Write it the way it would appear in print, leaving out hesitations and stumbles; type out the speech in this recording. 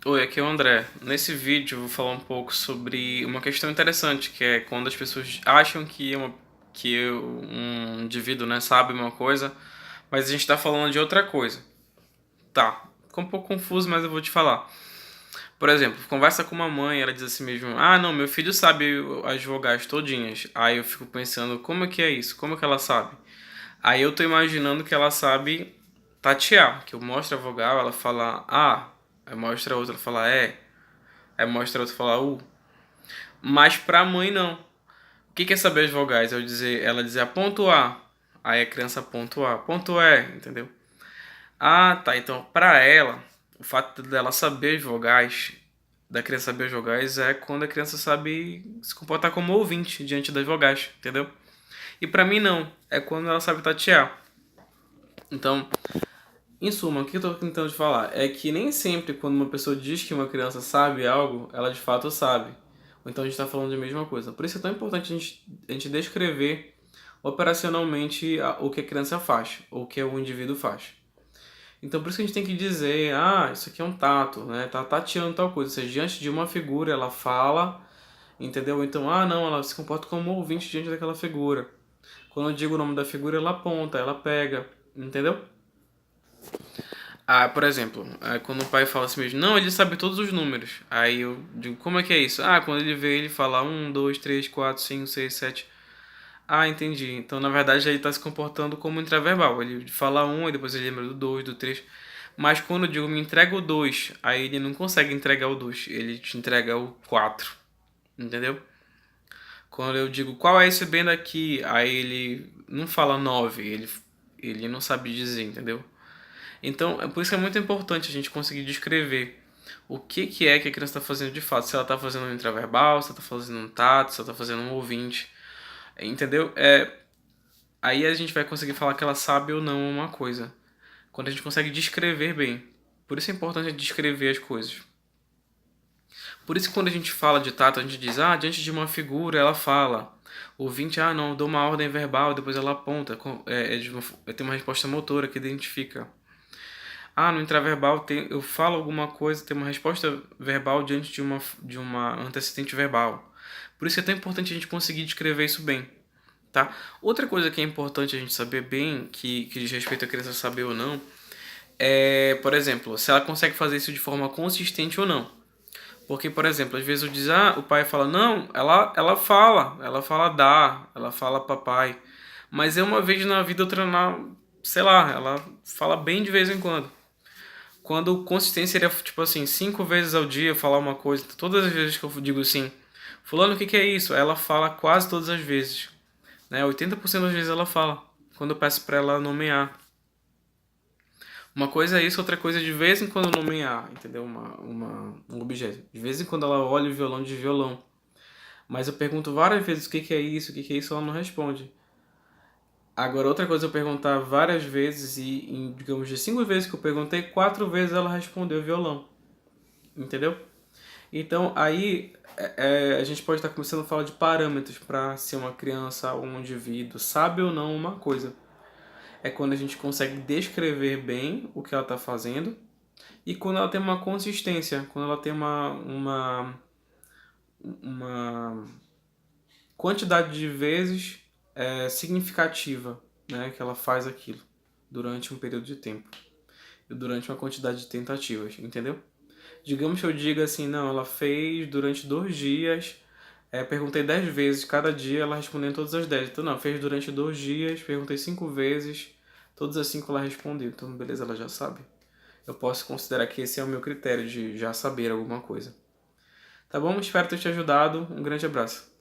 Oi, aqui é o André. Nesse vídeo eu vou falar um pouco sobre uma questão interessante, que é quando as pessoas acham que um indivíduo, né, sabe uma coisa, mas a gente está falando de outra coisa. Tá, ficou um pouco confuso, mas eu vou te falar. Por exemplo, conversa com uma mãe, ela diz assim mesmo: Ah, não, meu filho sabe as vogais todinhas. Aí eu fico pensando: como é que é isso? Como é que ela sabe? Aí eu tô imaginando que ela sabe tatear, que eu mostro a vogal, ela fala A, aí mostra a outra, ela fala E. Aí mostra outro falar Mas pra mãe não. O que é saber as vogais? Ela dizer a ponto A. Aí a criança ponto A. Ponto E, entendeu? Ah, tá. Então, pra ela, o fato dela saber as vogais, da criança saber as vogais, é quando a criança sabe se comportar como ouvinte diante das vogais, entendeu? E pra mim não. É quando ela sabe tatear. Então, em suma, o que eu tô tentando te falar é que nem sempre quando uma pessoa diz que uma criança sabe algo, ela de fato sabe. Ou então a gente está falando de mesma coisa. Por isso é tão importante a gente descrever operacionalmente o que a criança faz, ou o que o indivíduo faz. Então por isso que a gente tem que dizer, isso aqui é um tato, né? Tá tateando tal coisa. Ou seja, diante de uma figura ela fala, entendeu? Então, não, ela se comporta como ouvinte diante daquela figura. Quando eu digo o nome da figura, ela aponta, ela pega, entendeu? Por exemplo, quando o pai fala assim mesmo, não, ele sabe todos os números. Aí eu digo, como é que é isso? Quando ele vê, ele fala 1, 2, 3, 4, 5, 6, 7. Entendi. Então, na verdade, ele está se comportando como intraverbal. Ele fala um, e depois ele lembra do 2, do 3. Mas quando eu digo me entrega o 2, aí ele não consegue entregar o 2, ele te entrega o 4. Entendeu? Quando eu digo qual é esse bem daqui, aí ele não fala 9, ele não sabe dizer, entendeu? Então, é por isso que é muito importante a gente conseguir descrever o que é que a criança está fazendo de fato. Se ela está fazendo um intraverbal, se ela está fazendo um tato, se ela está fazendo um ouvinte. Entendeu? Aí a gente vai conseguir falar que ela sabe ou não uma coisa. Quando a gente consegue descrever bem. Por isso é importante a gente descrever as coisas. Por isso que quando a gente fala de tato, a gente diz, diante de uma figura, ela fala. Ouvinte, não, eu dou uma ordem verbal, depois ela aponta. Tem uma resposta motora que identifica. No intraverbal eu falo alguma coisa, tem uma resposta verbal diante de uma antecedente verbal. Por isso é tão importante a gente conseguir descrever isso bem, tá? Outra coisa que é importante a gente saber bem, que diz respeito à criança saber ou não, é, por exemplo, se ela consegue fazer isso de forma consistente ou não. Porque, por exemplo, às vezes eu diz, o pai fala, não, ela fala dá, ela fala papai. Mas é uma vez na vida, outra sei lá, ela fala bem de vez em quando. Quando consistência seria, tipo assim, 5 vezes ao dia falar uma coisa. Todas as vezes que eu digo assim, fulano, o que é isso? Ela fala quase todas as vezes. Né? 80% das vezes ela fala. Quando eu peço pra ela nomear. Uma coisa é isso, outra coisa é de vez em quando nomear, entendeu? Um objeto. De vez em quando ela olha o violão de violão. Mas eu pergunto várias vezes o que é isso, o que é isso, ela não responde. Agora, outra coisa é eu perguntar várias vezes digamos, de 5 vezes que eu perguntei, 4 vezes ela respondeu violão. Entendeu? Então, aí a gente pode estar começando a falar de parâmetros para se uma criança ou um indivíduo sabe ou não uma coisa. É quando a gente consegue descrever bem o que ela está fazendo e quando ela tem uma consistência, quando ela tem uma quantidade de vezes significativa, né, que ela faz aquilo durante um período de tempo e durante uma quantidade de tentativas, entendeu? Digamos que eu diga assim, não, ela fez durante 2 dias, perguntei 10 vezes, cada dia ela respondendo todas as 10. Então, não, fez durante 2 dias, perguntei 5 vezes, todas as 5 ela respondeu. Então, beleza, ela já sabe. Eu posso considerar que esse é o meu critério de já saber alguma coisa. Tá bom? Espero ter te ajudado. Um grande abraço.